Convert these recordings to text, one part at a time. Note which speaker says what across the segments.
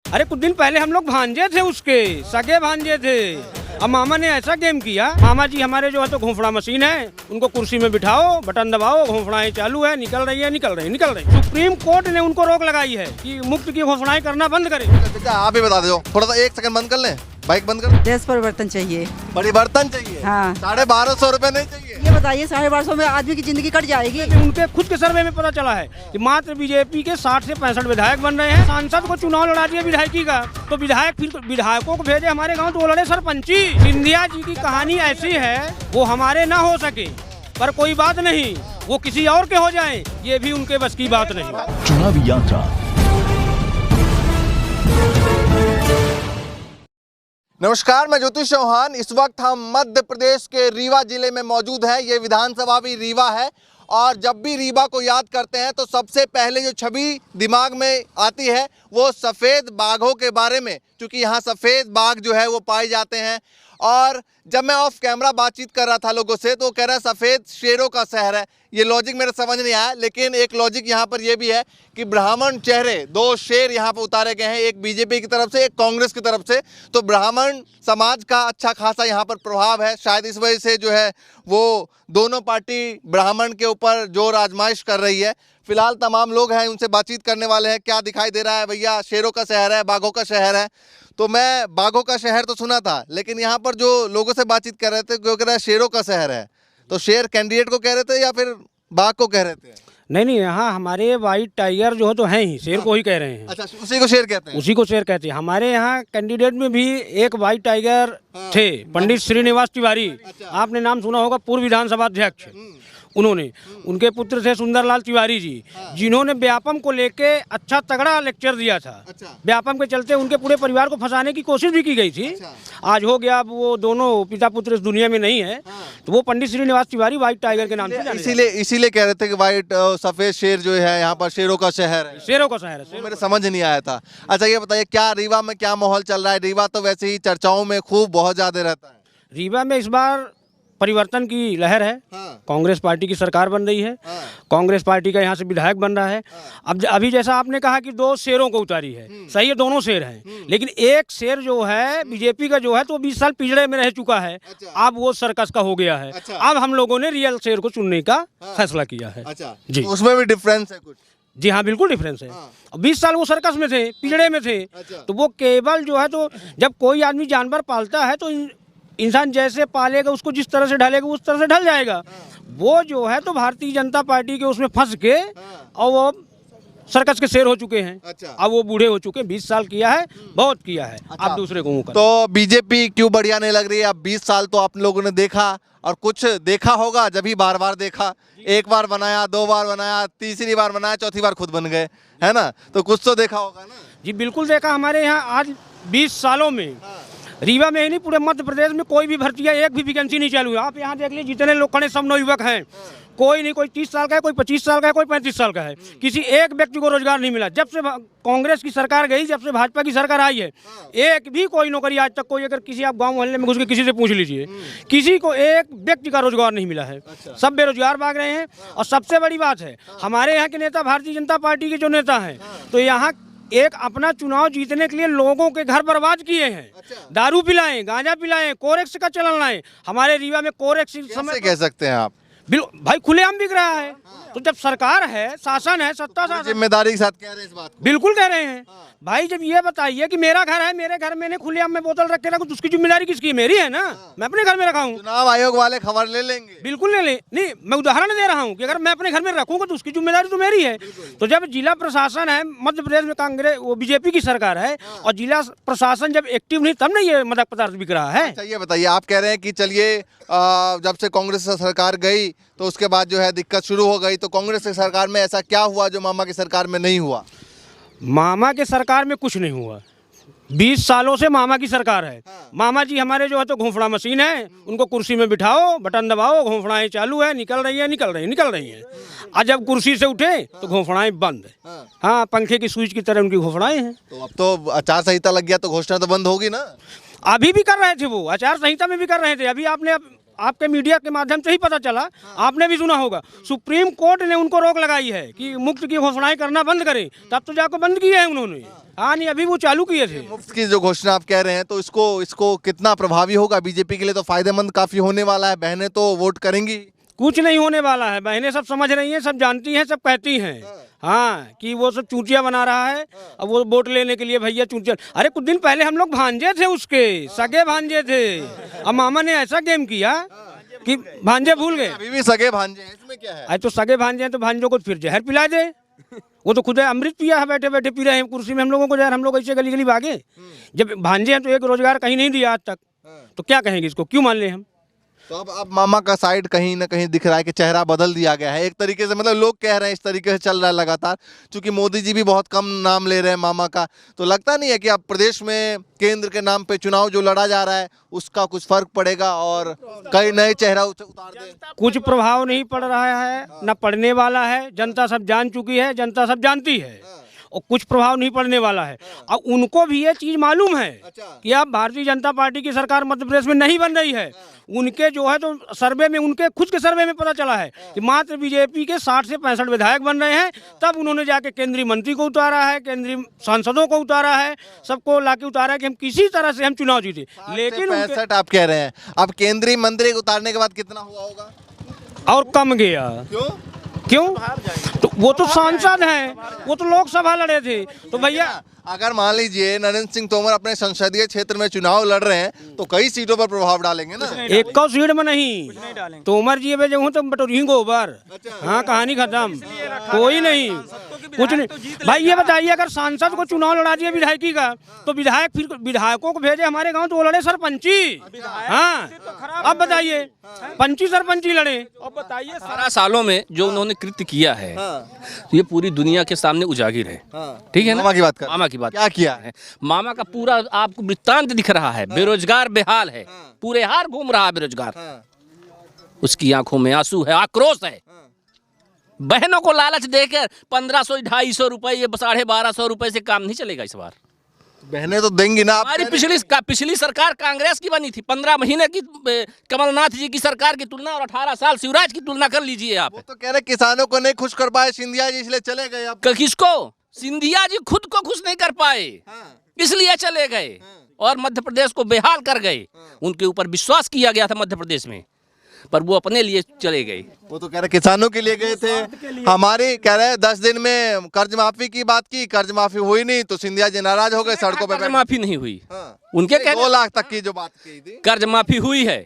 Speaker 1: अरे कुछ दिन पहले हम लोग भांजे थे, उसके सगे भांजे थे। अब मामा ने ऐसा गेम किया, मामा जी हमारे जो है तो घोंफड़ा मशीन है, उनको कुर्सी में बिठाओ, बटन दबाओ, घोंफड़ाएं चालू है, निकल रही है, निकल रही, निकल रही। सुप्रीम कोर्ट ने उनको रोक लगाई है कि मुफ्त की घोषणाएं करना बंद करें।
Speaker 2: आप ही बता दो, थोड़ा सा 1 सेकंड बंद कर लें, बाइक बंद कर।
Speaker 3: देश परिवर्तन चाहिए,
Speaker 2: परिवर्तन चाहिए।
Speaker 3: हाँ।
Speaker 2: 1250 रुपए नहीं चाहिए?
Speaker 3: ये बताइए 1250 में आदमी की जिंदगी कट जाएगी।
Speaker 1: उनके खुद के सर्वे में पता चला है कि मात्र बीजेपी के 60 से 65 विधायक बन रहे हैं। सांसद को चुनाव लड़ा दिया विधायकी का, तो विधायक फिर विधायकों को भेजे हमारे गांव, तो वो लड़े सरपंची। सिंधिया जी की कहानी ऐसी है, वो हमारे ना हो सके पर कोई बात नहीं, वो किसी और के हो जाएं, ये भी उनके बस की बात नहीं।
Speaker 4: चुनावी यात्रा।
Speaker 2: नमस्कार, मैं ज्योतिष चौहान। इस वक्त हम मध्य प्रदेश के रीवा जिले में मौजूद हैं। ये विधानसभा भी रीवा है और जब भी रीवा को याद करते हैं तो सबसे पहले जो छवि दिमाग में आती है वो सफ़ेद बाघों के बारे में, क्योंकि यहाँ सफ़ेद बाघ जो है वो पाए जाते हैं। और जब मैं ऑफ कैमरा बातचीत कर रहा था लोगों से तो वो कह रहा है सफ़ेद शेरों का शहर है। ये लॉजिक मेरे समझ नहीं आया, लेकिन एक लॉजिक यहाँ पर ये भी है कि ब्राह्मण चेहरे, 2 शेर यहाँ पर उतारे गए हैं, एक बीजेपी की तरफ से, एक कांग्रेस की तरफ से। तो ब्राह्मण समाज का अच्छा खासा यहाँ पर प्रभाव है। शायद इस वजह से जो है वो दोनों पार्टी ब्राह्मण के ऊपर जोर आजमाइश कर रही है। फिलहाल तमाम लोग हैं, उनसे बातचीत करने वाले हैं। क्या दिखाई दे रहा है भैया? शेरों का शहर है, बाघों का शहर है। तो मैं बाघों का शहर तो सुना था, लेकिन यहाँ पर जो लोगों से बातचीत कर रहे थे वो कह रहा है शेरों का शहर है। तो शेर कैंडिडेट को कह रहे थे या फिर बाघ को कह रहे थे?
Speaker 1: नहीं, यहाँ हमारे व्हाइट टाइगर जो है तो हैं ही, शेर को ही कह रहे हैं।
Speaker 2: अच्छा, उसी को शेर कहते हैं?
Speaker 1: उसी को शेर कहते हैं। हमारे यहाँ कैंडिडेट में भी एक व्हाइट टाइगर थे, पंडित श्रीनिवास तिवारी। आपने नाम सुना होगा, पूर्व विधानसभा अध्यक्ष। उन्होंने, उनके पुत्र थे सुंदरलाल तिवारी जी, जिन्होंने व्यापम को लेके अच्छा तगड़ा लेक्चर दिया था। व्यापम के चलते उनके पूरे परिवार को फंसाने की कोशिश भी की गई थी। आज हो गया, अब वो दोनों पिता पुत्र इस दुनिया में नहीं है। तो वो पंडित श्रीनिवास तिवारी व्हाइट टाइगर के नाम से
Speaker 2: इसीलिए कह रहे थे कि व्हाइट सफेद शेर जो है यहाँ पर शेरों का शहर है।
Speaker 1: शेरों का शहर है।
Speaker 2: मेरे समझ नहीं आया था। अच्छा, ये बताइए क्या रीवा में क्या माहौल चल रहा है? रीवा तो वैसे ही चर्चाओं में खूब बहुत ज्यादा रहता है।
Speaker 1: रीवा में इस बार परिवर्तन की लहर है। कांग्रेस पार्टी की सरकार बन रही है। कांग्रेस पार्टी का यहाँ से विधायक बन रहा है। अब अभी जैसा आपने कहा कि 2 शेरों को उतारी है, सही है, दोनों शेर हैं, लेकिन एक शेर जो है बीजेपी का जो है तो 20 साल पिंजड़े में रह चुका है। अब वो सर्कस का हो गया है। अब हम लोगों ने रियल शेर को चुनने का फैसला किया है। जी,
Speaker 2: तो उसमें भी डिफरेंस है कुछ?
Speaker 1: जी हाँ, बिल्कुल डिफरेंस है। 20 साल वो सर्कस में थे, पिंजड़े में थे। तो वो केवल जो है तो जब कोई आदमी जानवर पालता है तो इंसान जैसे पालेगा, उसको जिस तरह से ढलेगा उस तरह से ढल जाएगा। वो जो है तो भारतीय जनता पार्टी के उसमें फंस के और वो सर्कस के शेर हो चुके हैं। अब वो बूढ़े हो चुके हैं। 20 साल किया है, बहुत किया है। अब दूसरे को मुँह।
Speaker 2: तो बीजेपी क्यों बढ़िया नहीं लग रही है? अब 20 साल तो आप लोगों ने देखा और कुछ देखा होगा, जब ही बार बार देखा। 1 बार बनाया, 2 बार बनाया, तीसरी बार बनाया, चौथी बार खुद बन गए, है ना? तो कुछ तो देखा होगा ना?
Speaker 1: जी बिल्कुल देखा। हमारे यहाँ आज 20 सालों में रीवा में ही नहीं, पूरे मध्य प्रदेश में कोई भी भर्ती है, एक भी वैकेंसी नहीं चालू है। आप यहाँ देख लीजिए, जितने लोग खड़े सब नवयुवक हैं। कोई नहीं, कोई 30 साल का है, कोई 25 साल का है, कोई 35 साल का है। किसी एक व्यक्ति को रोजगार नहीं मिला। जब से कांग्रेस की सरकार गई, जब से भाजपा की सरकार आई है, एक भी कोई नौकरी आज तक कोई, अगर किसी आप गांव मोहल्ले में घुस के किसी से पूछ लीजिए, किसी को एक व्यक्ति का रोजगार नहीं मिला है। सब बेरोजगार भाग रहे हैं। और सबसे बड़ी बात है, हमारे यहाँ के नेता, भारतीय जनता पार्टी के जो नेता हैं, तो यहाँ एक अपना चुनाव जीतने के लिए लोगों के घर बर्बाद किए हैं। दारू पिलाएं, गांजा पिलाएं, कोरेक्स का चलन लाएं। हमारे रीवा में कोरेक्स
Speaker 2: कैसे कह सकते हैं आप?
Speaker 1: भाई खुलेआम बिक रहा है। तो जब सरकार है, शासन है, सत्ता शासन,
Speaker 2: जिम्मेदारी के साथ कह रहे हैं इस बात को?
Speaker 1: बिल्कुल कह रहे हैं। भाई जब ये बताइए कि मेरा घर है, मेरे घर मैंने खुलेआम में बोतल रख के रखूं, तो उसकी जिम्मेदारी किसकी? मेरी है ना। मैं अपने घर में रखा हूँ।
Speaker 2: चुनाव आयोग वाले खबर ले लेंगे?
Speaker 1: बिल्कुल ले लें। नहीं, मैं उदाहरण दे रहा हूँ कि अगर मैं अपने घर में रखूंगा तो उसकी जिम्मेदारी तो मेरी है। तो जब जिला प्रशासन है, मध्य प्रदेश में कांग्रेस वो बीजेपी की सरकार है, और जिला प्रशासन जब एक्टिव नहीं, तब नहीं ये मादक पदार्थ बिक रहा है।
Speaker 2: अच्छा, ये बताइए, आप कह रहे हैं कि चलिए जब से कांग्रेस सरकार गई तो उसके बाद जो है दिक्कत शुरू हो गई। तो कांग्रेस की सरकार में ऐसा क्या हुआ जो मामा की सरकार में नहीं हुआ?
Speaker 1: मामा के सरकार में कुछ नहीं हुआ। 20 सालों से मामा की सरकार है। मामा जी हमारे जो है तो घोंफड़ा मशीन है, उनको कुर्सी में बिठाओ, बटन दबाओ, घोंफड़ाएं चालू है, निकल रही है, निकल रही, निकल रही है। और जब कुर्सी से उठे तो घोंफड़ाएं बंद। हाँ, पंखे की स्विच की तरह उनकी घोंफड़ाएं हैं।
Speaker 2: तो अब तो आचार संहिता लग गया तो घोषणा तो बंद होगी ना?
Speaker 1: अभी भी कर रहे थे, वो आचार संहिता में भी कर रहे थे। अभी आपने आपके मीडिया के माध्यम से ही पता चला, आपने भी सुना होगा, सुप्रीम कोर्ट ने उनको रोक लगाई है कि मुफ्त की घोषणाएं करना बंद करें। तब तो जाकर बंद किए हैं उन्होंने। हाँ नहीं, अभी वो चालू किए थे।
Speaker 2: मुफ्त की जो घोषणा आप कह रहे हैं, तो इसको कितना प्रभावी होगा? बीजेपी के लिए तो फायदेमंद काफी होने वाला है, बहनें तो वोट करेंगी।
Speaker 1: कुछ नहीं होने वाला है, बहनें सब समझ रही हैं, सब जानती हैं, सब कहती हैं हाँ कि वो सब चूतिया बना रहा है। अब वो वोट लेने के लिए भैया चूतिया, अरे कुछ दिन पहले हम लोग भांजे थे, उसके सगे भांजे थे। अब मामा ने ऐसा गेम किया कि भांजे भूल गए।
Speaker 2: अभी भी सगे भांजे हैं, इसमें क्या है?
Speaker 1: अरे तो सगे भांजे हैं तो भांजों को फिर जहर पिला दे। वो तो खुद अमृत पिया है, बैठे बैठे पी रहे हैं कुर्सी में, हम लोगों को जहर। हम लोग ऐसे गली गली भागे। जब भांजे हैं तो एक रोजगार कहीं नहीं दिया आज तक, तो क्या कहेंगे इसको, क्यों मान ले हम?
Speaker 2: तो अब मामा का साइड कहीं ना कहीं दिख रहा है कि चेहरा बदल दिया गया है एक तरीके से, मतलब लोग कह रहे हैं, इस तरीके से चल रहा है लगातार। क्योंकि मोदी जी भी बहुत कम नाम ले रहे हैं मामा का, तो लगता नहीं है कि अब प्रदेश में केंद्र के नाम पे चुनाव जो लड़ा जा रहा है उसका कुछ फर्क पड़ेगा और कई नए चेहरा उतार दे?
Speaker 1: कुछ प्रभाव नहीं पड़ रहा है, न पड़ने वाला है। जनता सब जान चुकी है, जनता सब जानती है, और कुछ प्रभाव नहीं पड़ने वाला है। अब उनको भी ये चीज़ मालूम है कि अब भारतीय जनता पार्टी की सरकार मध्य प्रदेश में नहीं बन रही है। उनके जो है तो सर्वे में, उनके खुद के सर्वे में पता चला है कि मात्र बीजेपी के 60 से 65 विधायक बन रहे हैं। तब उन्होंने जाके केंद्रीय मंत्री को उतारा है, केंद्रीय सांसदों को उतारा है, सबको लाके उतारा है कि हम किसी तरह से हम चुनाव जीते। लेकिन
Speaker 2: 65 आप कह रहे हैं, अब केंद्रीय मंत्री को उतारने के बाद कितना हुआ होगा?
Speaker 1: और कम गया। क्यों? तो वो तो सांसद हैं, वो तो लोकसभा लड़े थे। तो भैया
Speaker 2: अगर मान लीजिए नरेंद्र सिंह तोमर अपने संसदीय क्षेत्र में चुनाव लड़ रहे हैं तो कई सीटों पर प्रभाव डालेंगे ना।
Speaker 1: एक को सीट में नहीं, तोमर जी भेजे हूँ तो बटोरी गोबर। हाँ, कहानी खत्म, कोई नहीं, कुछ नहीं। भाई ये बताइए, अगर सांसद को चुनाव लड़ा दिया विधायकी का, तो विधायक फिर विधायकों को भेजे हमारे गांव तो वो लड़े सरपंची। हाँ, अब बताइए, पंची सरपंची लड़े।
Speaker 4: अब बताइए 12 सालों में जो उन्होंने कृत्य किया है, ये पूरी दुनिया के सामने उजागिर है। ठीक है ना?
Speaker 2: मामा की बात कर,
Speaker 4: मामा की बात
Speaker 2: क्या किया है?
Speaker 4: मामा का पूरा आपको वृत्तांत दिख रहा है। बेरोजगार बेहाल है, पूरे हार घूम रहा है बेरोजगार। उसकी आंखों में आंसू है, आक्रोश है। बहनों को लालच देकर 1500-250 रुपए, ये 1250 रुपए से काम नहीं चलेगा इस बार।
Speaker 2: बहनें तो देंगी ना।
Speaker 4: हमारी पिछली सरकार कांग्रेस की बनी थी, 15 महीने की कमलनाथ जी की सरकार की तुलना और 18 साल शिवराज की तुलना कर लीजिए आप।
Speaker 2: वो तो कह रहे किसानों को नहीं खुश कर पाए सिंधिया जी, इसलिए चले गए। अब
Speaker 4: किसको? सिंधिया जी खुद को खुश नहीं कर पाए, इसलिए चले गए और मध्य प्रदेश को बेहाल कर गए। उनके ऊपर विश्वास किया गया था मध्य प्रदेश में, पर वो अपने लिए चले गए।
Speaker 2: वो तो कह रहे किसानों के लिए गए थे। हमारी कह रहे 10 दिन में कर्ज माफी की बात की, कर्ज माफी हुई नहीं तो सिंधिया जी नाराज हो गए, सड़कों पे।
Speaker 4: कर्ज माफी नहीं हुई। उनके
Speaker 2: 2 लाख तक की जो बात की थी,
Speaker 4: कर्ज माफी हुई है।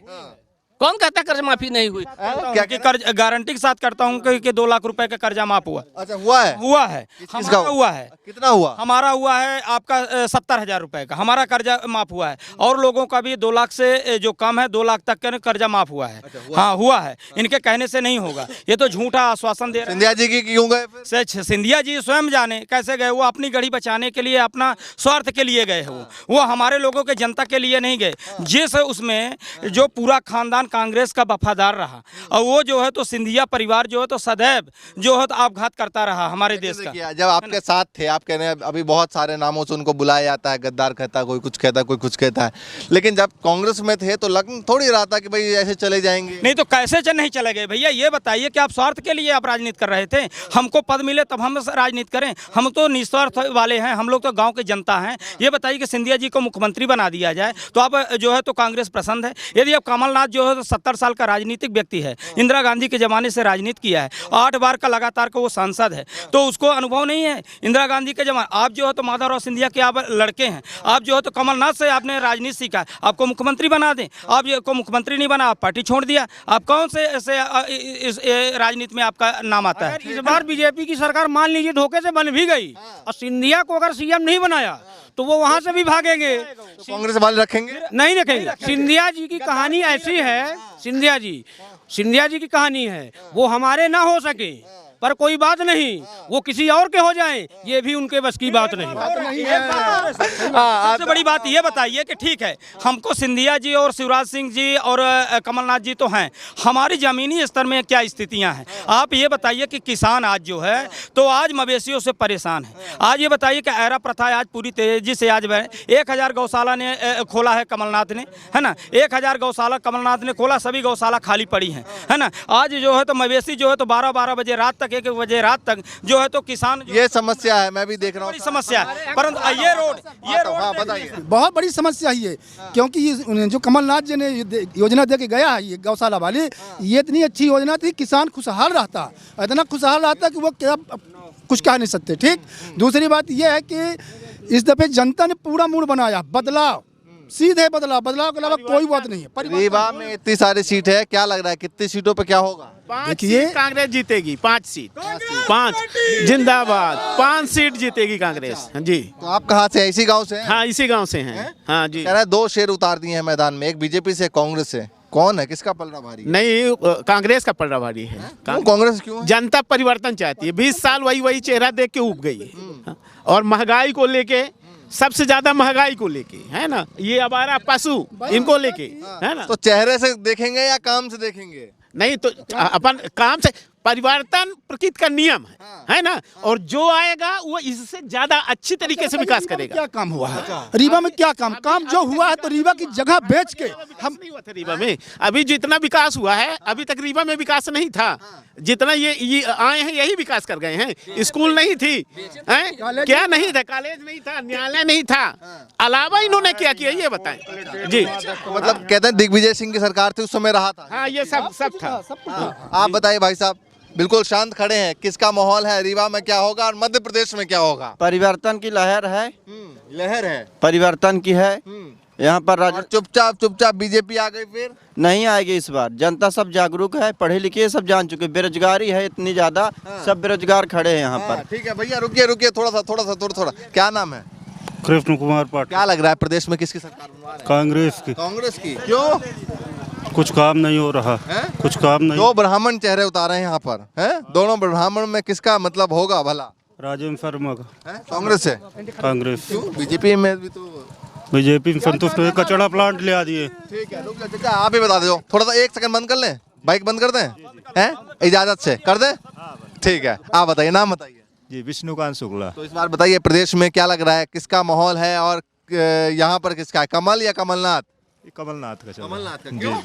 Speaker 4: कौन कहता है कर्ज माफी नहीं हुई?
Speaker 1: क्या कि कर्ज गारंटी के साथ करता हूँ कि 2 लाख रुपए का कर्जा माफ हुआ।
Speaker 2: अच्छा, हुआ है?
Speaker 1: हुआ है,
Speaker 2: किसका
Speaker 1: हुआ है?
Speaker 2: कितना हुआ?
Speaker 1: हमारा हुआ है आपका 70,000 रुपए का, हमारा कर्जा माफ हुआ है। और लोगों का भी 2 लाख से जो कम है 2 लाख तक का कर्जा माफ हुआ है। हाँ, हुआ है। इनके कहने से नहीं होगा, ये तो झूठा आश्वासन दे रहे हैं।
Speaker 2: सिंधिया जी की क्यों गए फिर?
Speaker 1: सिंधिया जी स्वयं जाने कैसे गए। वो अपनी गढ़ी बचाने के लिए, अपना स्वार्थ के लिए गए हैं। वो हमारे लोगों के, जनता के लिए नहीं गए। जिस उसमें जो पूरा खानदान कांग्रेस का वफादार रहा, और वो जो है तो सिंधिया परिवार जो है तो सदैव जो है तो आपघात करता रहा हमारे देश का।
Speaker 2: जब आपके साथ थे, आप कह रहे हैं अभी बहुत सारे नामों से उनको बुलाया जाता है, गद्दार कहता है, कोई कुछ कहता है, कोई कुछ कहता है, लेकिन जब कांग्रेस में थे तो लग थोड़ी रहा था कि भाई ऐसे चले जाएंगे।
Speaker 1: नहीं तो कैसे नहीं चले गए भैया? ये बताइए कि आप स्वार्थ के लिए आप राजनीति कर रहे थे? हमको पद मिले तब हम राजनीति करें? हम तो निस्वार्थ वाले हैं, हम लोग तो गाँव की जनता हैं। ये बताइए कि सिंधिया जी को मुख्यमंत्री बना दिया जाए तो आप जो है तो कांग्रेस पसंद है? यदि अब कमलनाथ जो है तो 70 साल का राजनीतिक व्यक्ति है, इंदिरा गांधी के जमाने से राजनीति किया है, 8 बार का लगातार का वो सांसद है, तो उसको अनुभव नहीं है इंदिरा गांधी के जमाने। आप जो है तो माधवराव सिंधिया के आप लड़के हैं, आप जो है तो कमलनाथ से आपने राजनीति सीखा, आपको मुख्यमंत्री बना दें, आप ये को मुख्यमंत्री नहीं बना, आप पार्टी छोड़ दिया। आप कौन से ऐसे इस राजनीति में आपका नाम आता है? इस बार बीजेपी की सरकार मान लीजिए धोखे से बन भी गई और सिंधिया को अगर सीएम नहीं बनाया तो वो वहां से भी भागेंगे।
Speaker 2: तो कांग्रेस वाले रखेंगे?
Speaker 1: नहीं रखेंगे। सिंधिया जी की कहानी ऐसी है, सिंधिया जी की कहानी है, वो हमारे ना हो सके पर कोई बात नहीं, वो किसी और के हो जाएं, ये भी उनके बस की बात नहीं। सबसे बड़ी बात ये बताइए कि ठीक है, हमको सिंधिया जी और शिवराज सिंह जी और कमलनाथ जी तो हैं, हमारी ज़मीनी स्तर में क्या स्थितियां हैं आप ये बताइए कि किसान आज जो है तो आज मवेशियों से परेशान है। आज ये बताइए कि ऐरा प्रथा आज पूरी तेजी से आज बढ़े। 1000 गौशाला ने खोला है कमलनाथ ने, है ना, 1000 गौशाला कमलनाथ ने खोला, सभी गौशाला खाली पड़ी हैं, है ना। आज जो है तो मवेशी जो है तो 12-12 बजे रात तक धक्के के वजह रात तक जो है तो किसान
Speaker 2: ये समस्या है, मैं भी देख रहा हूँ।
Speaker 1: बड़ी समस्या है, परंतु ये रोड
Speaker 2: हाँ बताइए।
Speaker 5: बहुत बड़ी समस्या ही है, क्योंकि ये जो कमलनाथ जी ने योजना दे के गया है ये गौशाला वाली, ये इतनी अच्छी योजना थी, किसान खुशहाल रहता, इतना खुशहाल रहता कि वो क्या कुछ कह नहीं सकते। ठीक, दूसरी बात ये है कि इस दफे जनता ने पूरा मूड बनाया, बदलाव, सीधे बदलाव के अलावा कोई बात नहीं है।
Speaker 2: रीवा में इतनी सारी सीट है, क्या लग रहा है कितनी सीटों पे क्या होगा?
Speaker 6: 5 सीट कांग्रेस जीतेगी, 5 सीट, 5 जिंदाबाद, 5 सीट जीतेगी कांग्रेस। हाँ जी।
Speaker 2: तो आप कहाँ से, इसी गांव से हैं?
Speaker 6: हाँ, इसी गांव से हैं। हाँ जी।
Speaker 2: कह रहा है 2 शेर उतार दिए हैं मैदान में, एक बीजेपी से, कांग्रेस से। कौन है, किसका पलड़ा भारी है?
Speaker 6: नहीं, कांग्रेस का पलड़ा भारी है।
Speaker 2: कांग्रेस क्यों है?
Speaker 6: जनता परिवर्तन चाहती है, 20 साल वही चेहरा देख के उब गई है। और महंगाई को लेके, सबसे ज्यादा महंगाई को लेके, है ना, ये आवारा पशु इनको लेके, है ना।
Speaker 2: तो चेहरे से देखेंगे या काम से देखेंगे?
Speaker 6: नहीं तो अपन काम से, परिवर्तन प्रकृति का नियम है ना, और जो आएगा वो इससे ज्यादा अच्छी तरीके से विकास करेगा।
Speaker 5: क्या काम हुआ है रीवा में? क्या काम जो हुआ है, तो रीवा की जगह बेच के हम
Speaker 6: नहीं हुआ था रीवा में। अभी जितना विकास हुआ है, अभी तक रीवा में विकास नहीं था। जितना ये आए हैं यही विकास कर गए हैं। स्कूल नहीं थी, हैं? क्या नहीं था, कॉलेज नहीं था, न्यायालय नहीं था, अलावा इन्होंने क्या किया ये बताएं जी।
Speaker 2: मतलब कहते हैं दिग्विजय सिंह की सरकार थी उस समय रहा था।
Speaker 6: हाँ, ये सब था।
Speaker 2: आप बताइए भाई साहब, बिल्कुल शांत खड़े हैं, किसका माहौल है, रीवा में क्या होगा और मध्य प्रदेश में क्या होगा?
Speaker 7: परिवर्तन की लहर है,
Speaker 2: लहर है
Speaker 7: परिवर्तन की है यहाँ पर।
Speaker 2: और चुपचाप बीजेपी आ गई, फिर
Speaker 7: नहीं आएगी इस बार। जनता सब जागरूक है, पढ़े लिखे सब जान चुके। बेरोजगारी है इतनी ज्यादा, सब बेरोजगार खड़े हैं यहाँ पर।
Speaker 2: ठीक है भैया, रुकिए थोड़ा। क्या नाम है?
Speaker 8: कृष्ण कुमार पाटिल।
Speaker 2: क्या लग रहा है प्रदेश में किसकी सरकार बनवा रहे हैं?
Speaker 8: कांग्रेस की।
Speaker 2: क्यों?
Speaker 8: कुछ काम नहीं हो रहा है, कुछ काम नहीं।
Speaker 2: 2 ब्राह्मण चेहरे उतारे हैं यहाँ पर, हैं? दोनों ब्राह्मण में किसका मतलब होगा भला?
Speaker 8: राजेंद्र शर्मा का।
Speaker 2: कांग्रेस से।
Speaker 8: कांग्रेस।
Speaker 2: बीजेपी में भी तो
Speaker 8: बीजेपी में संतुष्ट हुए, कचड़ा प्लांट ले आ दिए।
Speaker 2: ठीक है, रुक जाओ चाचा, आप ही बता दो। थोड़ा सा 1 सेकंड बंद कर लें, बाइक बंद कर दें, हैं? इजाजत से कर दें? ठीक है, आप बताइए, नाम बताइए।
Speaker 9: जी, विष्णुकांत शुक्ला।
Speaker 2: तो इस बार बताइए प्रदेश में क्या लग रहा है, किसका माहौल है और यहाँ पर किसका है, कमल या कमलनाथ?
Speaker 9: कमलनाथ का।
Speaker 2: कमलनाथ का। क्यों?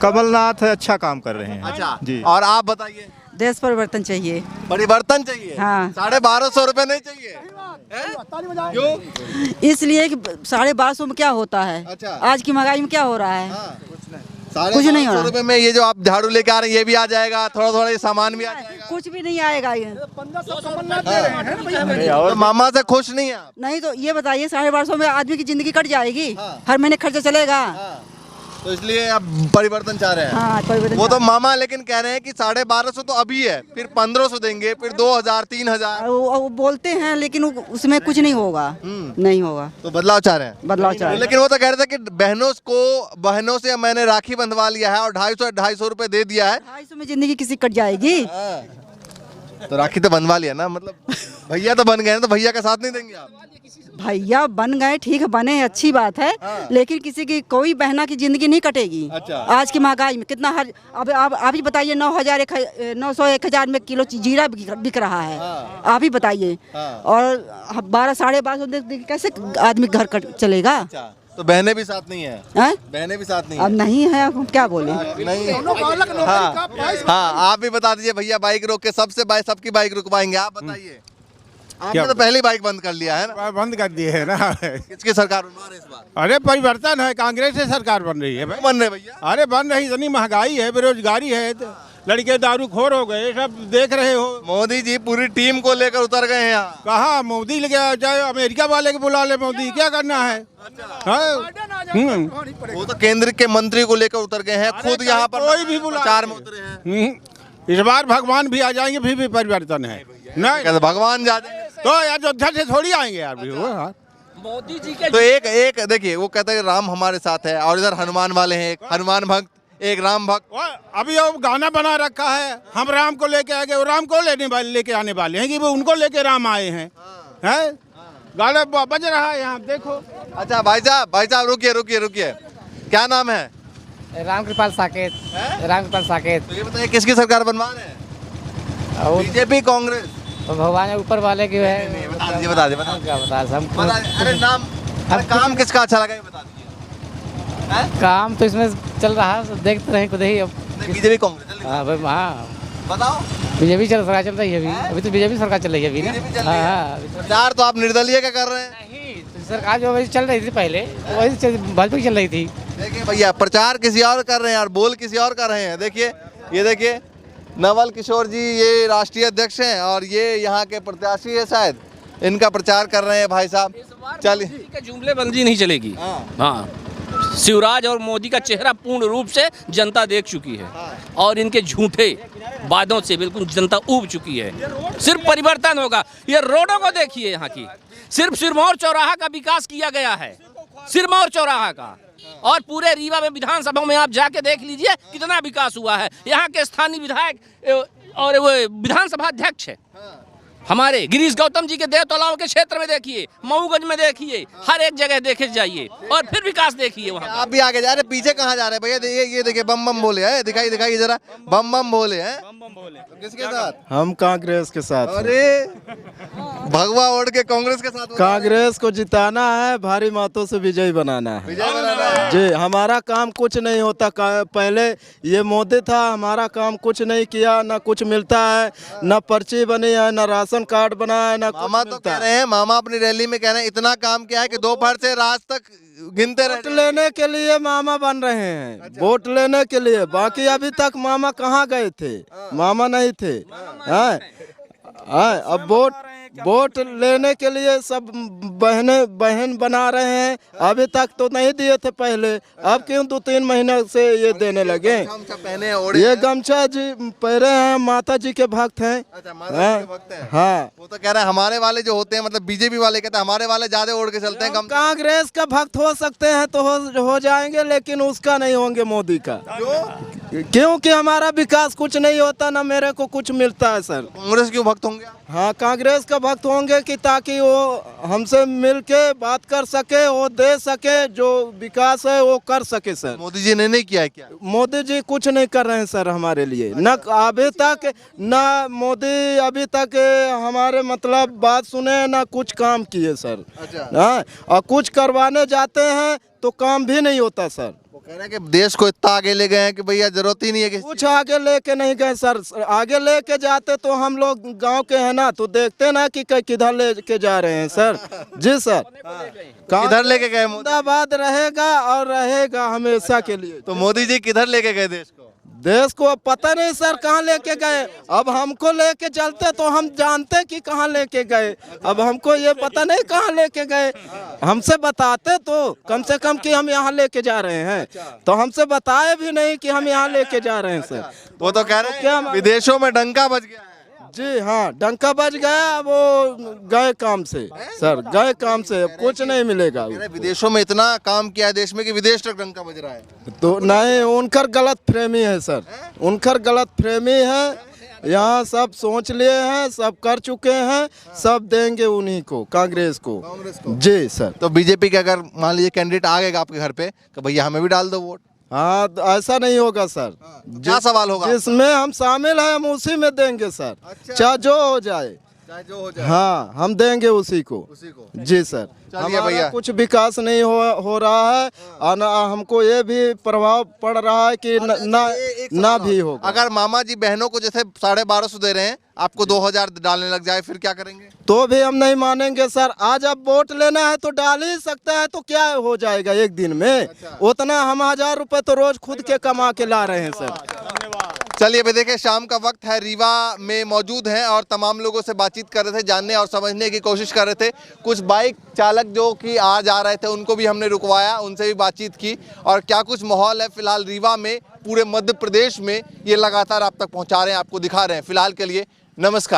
Speaker 9: कमलनाथ अच्छा काम कर रहे हैं।
Speaker 2: अच्छा
Speaker 9: जी।
Speaker 2: और आप बताइए।
Speaker 3: देश परिवर्तन चाहिए।
Speaker 2: परिवर्तन चाहिए?
Speaker 3: हाँ।
Speaker 2: 1250 रुपए नहीं चाहिए? क्यों?
Speaker 3: इसलिए कि 1250 में क्या होता है?
Speaker 2: अच्छा।
Speaker 3: आज की महंगाई में क्या हो रहा है?
Speaker 2: कुछ
Speaker 3: नहीं हो रहा।
Speaker 2: रुपए में ये जो आप झाड़ू लेके आ रहे हैं ये भी आ जाएगा, थोड़ा ये सामान भी आ जाएगा।
Speaker 3: कुछ भी नहीं आएगा ये।
Speaker 2: और मामा से खुश नहीं है आप?
Speaker 3: नहीं तो ये बताइए, 1250 में आदमी की जिंदगी कट जाएगी? हर महीने खर्चा चलेगा।
Speaker 2: तो इसलिए आप परिवर्तन चाह रहे हैं?
Speaker 3: हाँ, परिवर्तन।
Speaker 2: वो तो मामा लेकिन कह रहे हैं कि 1250 तो अभी है, फिर 1500 देंगे, फिर 2000, 3000।
Speaker 3: वो बोलते हैं, लेकिन उसमें कुछ नहीं होगा। नहीं होगा।
Speaker 2: तो बदलाव चाह रहे हैं?
Speaker 3: बदलाव चाह रहे हैं।
Speaker 2: लेकिन वो तो कह रहे थे कि बहनों से मैंने राखी बंधवा लिया है और 250 रुपए दे दिया है।
Speaker 3: 250 में जिंदगी किसी कट जाएगी?
Speaker 2: तो राखी तो बनवा लिया ना, मतलब भैया तो बन गए हैं, तो भैया का साथ नहीं देंगे आप?
Speaker 3: भैया बन गए, ठीक है, बने, अच्छी बात है। लेकिन किसी की कोई बहना की जिंदगी नहीं कटेगी।
Speaker 2: अच्छा।
Speaker 3: आज की महंगाई में कितना हर अब आप ही बताइए, 900 1000 में किलो जीरा बिक रहा है। आप ही बताइए। और 12-1250 कैसे आदमी घर चलेगा?
Speaker 2: तो बहनें भी साथ नहीं है? बहनें भी साथ नहीं
Speaker 3: अब नहीं है, अब हम क्या बोले?
Speaker 2: नहीं। हाँ, आप भी बता दीजिए भैया, बाइक रोक के सबकी बाइक रुकवाएंगे, आप बताइए। आपने तो पहली बाइक बंद कर लिया है ना?
Speaker 6: बंद कर दिए है ना।
Speaker 2: किसकी सरकार बनवा रहे हैं इस बार?
Speaker 6: अरे परिवर्तन है, कांग्रेस से सरकार बन रही है भाई।
Speaker 2: बन रहे भैया?
Speaker 6: अरे बन रही, इतनी महंगाई है, बेरोजगारी है, लड़के दारूखोर हो गए, सब देख रहे हो।
Speaker 2: मोदी जी पूरी टीम को लेकर उतर गए हैं यहाँ।
Speaker 6: कहा मोदी लेके चाहे अमेरिका वाले के बुला ले, मोदी क्या करना है?
Speaker 2: वो तो केंद्र के मंत्री को लेकर उतर गए हैं, खुद यहाँ पर
Speaker 6: कोई भी बुला
Speaker 2: प्रचार में उतरे हैं।
Speaker 6: इस बार भगवान भी आ जाएंगे, फिर भी परिवर्तन है। नहीं
Speaker 2: कहते भगवान जा जाएंगे
Speaker 6: तो अयोध्या से थोड़ी आएंगे यार भी वो।
Speaker 4: मोदी जी के
Speaker 2: तो एक देखिए, वो कहते हैं राम हमारे साथ है, और इधर हनुमान वाले हैं, एक हनुमान भक्त, एक राम भक्त।
Speaker 6: अभी वो गाना बना रखा है, हम राम को लेके आए, वो राम को लेके आने वाले हैं कि वो उनको लेके राम आए हैं। गाना बज रहा है यहाँ, देखो।
Speaker 2: अच्छा भाई साहब रुकिए, क्या नाम है?
Speaker 10: रामकृपाल साकेत। रामकृपाल साकेत।
Speaker 2: तो ये बताइए किसकी सरकार बनवा रहे हैं? बीजेपी, कांग्रेस?
Speaker 10: तो भगवान ऊपर वाले की है।
Speaker 2: बता दीजिए।
Speaker 10: क्या बता हमको?
Speaker 2: अरे काम किसका अच्छा लगा ये बता दीजिए।
Speaker 10: काम तो इसमें चल रहा है, देखते रहे खुद ही। अब
Speaker 2: बीजेपी, कांग्रेस?
Speaker 10: हाँ भाई, हाँ
Speaker 2: बताओ।
Speaker 10: बीजेपी सरकार चल रही है अभी तो बीजेपी सरकार चल रही है अभी ना। हाँ
Speaker 2: प्रचार तो आप निर्दलीय का कर रहे हैं।
Speaker 10: नहीं, सरकार जो वही चल रही थी पहले वही भाजपा की चल रही थी।
Speaker 2: देखिए भैया, प्रचार किसी और कर रहे हैं और बोल किसी और कर रहे हैं। देखिए, ये देखिए नवल किशोर जी, ये राष्ट्रीय अध्यक्ष हैं और ये यहाँ के प्रत्याशी है, शायद इनका प्रचार कर रहे हैं भाई साहब। चलिए,
Speaker 4: जुमलेबंदी नहीं चलेगी। हाँ, शिवराज और मोदी का चेहरा पूर्ण रूप से जनता देख चुकी है और इनके झूठे वादों से बिल्कुल जनता ऊब चुकी है। सिर्फ परिवर्तन होगा। ये रोडों को देखिए, यहाँ की सिर्फ सिरमौर चौराहा का विकास किया गया है, सिरमौर चौराहा का। और पूरे रीवा में विधानसभा में आप जाके देख लीजिए कितना विकास हुआ है। यहाँ के स्थानीय विधायक और वो विधानसभा अध्यक्ष है हमारे गिरीश गौतम जी के देवतलाव के क्षेत्र में देखिए, मऊगंज में देखिए, हर एक जगह देखे जाइए और फिर विकास देखिए। वहाँ
Speaker 2: आप भी आगे जा रहे, पीछे कहाँ जा रहे हैं भैया? ये देखिए बम बम बोले हैं, दिखाई दिखाई जरा, बम बम बोले हैं। किसके साथ?
Speaker 9: हम कांग्रेस के साथ।
Speaker 2: अरे भगवा ओढ़ के कांग्रेस के साथ?
Speaker 9: कांग्रेस को जिताना है, भारी मतों से विजयी बनाना है।
Speaker 2: विजय बनाना है
Speaker 9: जी। हमारा काम कुछ नहीं होता। पहले ये मोदी था, हमारा काम कुछ नहीं किया, ना कुछ मिलता है, ना पर्ची बनी है, ना राशन कार्ड बना है, ना
Speaker 2: मामा तो कह रहे हैं, मामा अपनी रैली में कह रहे हैं इतना काम किया है कि दोपहर से रात तक गिनते रहे।
Speaker 9: वोट लेने के लिए मामा बन रहे हैं। अच्छा। वोट लेने के लिए, बाकी अभी तक मामा कहाँ गए थे? मामा नहीं थे। अब वोट लेने के लिए सब बहन बना रहे हैं। अभी तक तो नहीं दिए थे पहले, अब क्यों 2-3 महीने से ये देने लगे? ये गमछा जी पहरे हैं, माता जी के भक्त हैं।
Speaker 2: अच्छा, माता जी के भक्त हैं।
Speaker 9: हाँ,
Speaker 2: वो तो कह रहे हैं हमारे वाले जो होते हैं, मतलब बीजेपी वाले कहते हैं हमारे वाले ज्यादा ओढ़ के चलते हैं।
Speaker 9: कांग्रेस का भक्त हो सकते हैं तो हो जाएंगे, लेकिन उसका नहीं होंगे, मोदी का। क्योंकि हमारा विकास कुछ नहीं होता, ना मेरे को कुछ मिलता है सर।
Speaker 2: कांग्रेस क्यों भक्त होंगे?
Speaker 9: हाँ, कांग्रेस का भक्त होंगे कि ताकि वो हमसे मिल के बात कर सके, वो दे सके, जो विकास है वो कर सके सर।
Speaker 2: मोदी जी ने नहीं किया है क्या?
Speaker 9: मोदी जी कुछ नहीं कर रहे हैं सर हमारे लिए। न अभी तक, न मोदी अभी तक हमारे मतलब बात सुने, ना कुछ काम किए सर।
Speaker 2: अच्छा।
Speaker 9: हाँ, और कुछ करवाने जाते हैं तो काम भी नहीं होता सर।
Speaker 2: कह रहे हैं कि देश को इतना आगे ले गए हैं कि भैया जरूरत ही नहीं है कि
Speaker 9: कुछ आगे लेके नहीं गए सर। आगे लेके जाते तो हम लोग गांव के हैं ना, तो देखते ना कि किधर लेके जा रहे हैं सर। जी सर।
Speaker 2: किधर लेके गए?
Speaker 9: जिंदाबाद रहेगा और रहेगा हमेशा के लिए।
Speaker 2: तो मोदी जी किधर लेके गए देश को?
Speaker 9: देश को पता नहीं सर कहाँ लेके गए। अब हमको लेके चलते तो हम जानते कि कहाँ लेके गए। अब हमको ये पता नहीं कहाँ लेके गए। हमसे बताते तो कम से कम कि हम यहाँ लेके जा रहे हैं, तो हमसे बताए भी नहीं कि हम यहाँ लेके जा रहे हैं सर।
Speaker 2: वो तो कह रहे हैं विदेशों में डंका बज गया है।
Speaker 9: जी हाँ, डंका बज गया, वो गए काम से सर, गए काम से, कुछ नहीं मिलेगा।
Speaker 2: विदेशों में इतना काम किया है देश में कि विदेश तक डंका बज रहा है।
Speaker 9: तो नहीं, उनकर गलत फहमी है सर, उनकर गलत फहमी है। यहाँ सब सोच लिए हैं, सब कर चुके हैं, सब देंगे उन्हीं को, कांग्रेस को। जी सर।
Speaker 2: तो बीजेपी के अगर मान लीजिए कैंडिडेट आ गएगा आपके घर पे कि भैया हमें भी डाल दो वोट?
Speaker 9: हाँ, ऐसा नहीं होगा सर।
Speaker 2: क्या सवाल होगा?
Speaker 9: जिसमें हम शामिल हैं हम उसी में देंगे सर। अच्छा। चाहे जो हो जाए, हाँ, हम देंगे उसी को। जी सर। हमारा कुछ विकास नहीं हो रहा है और हमको ये भी प्रभाव पड़ रहा है कि ना भी हो।
Speaker 2: अगर मामा जी बहनों को जैसे 1250 दे रहे हैं, आपको 2000 डालने लग जाए, फिर क्या करेंगे?
Speaker 9: तो भी हम नहीं मानेंगे सर। आज अब वोट लेना है तो डाल ही सकता है, तो क्या हो जाएगा एक दिन में? उतना हम 1000 रुपए तो रोज खुद के कमा के ला रहे हैं सर।
Speaker 2: चलिए अभी देखिए, शाम का वक्त है, रीवा में मौजूद हैं और तमाम लोगों से बातचीत कर रहे थे, जानने और समझने की कोशिश कर रहे थे। कुछ बाइक चालक जो कि आ जा रहे थे उनको भी हमने रुकवाया, उनसे भी बातचीत की और क्या कुछ माहौल है फिलहाल रीवा में, पूरे मध्य प्रदेश में, ये लगातार आप तक पहुंचा रहे हैं, आपको दिखा रहे हैं। फिलहाल के लिए नमस्कार।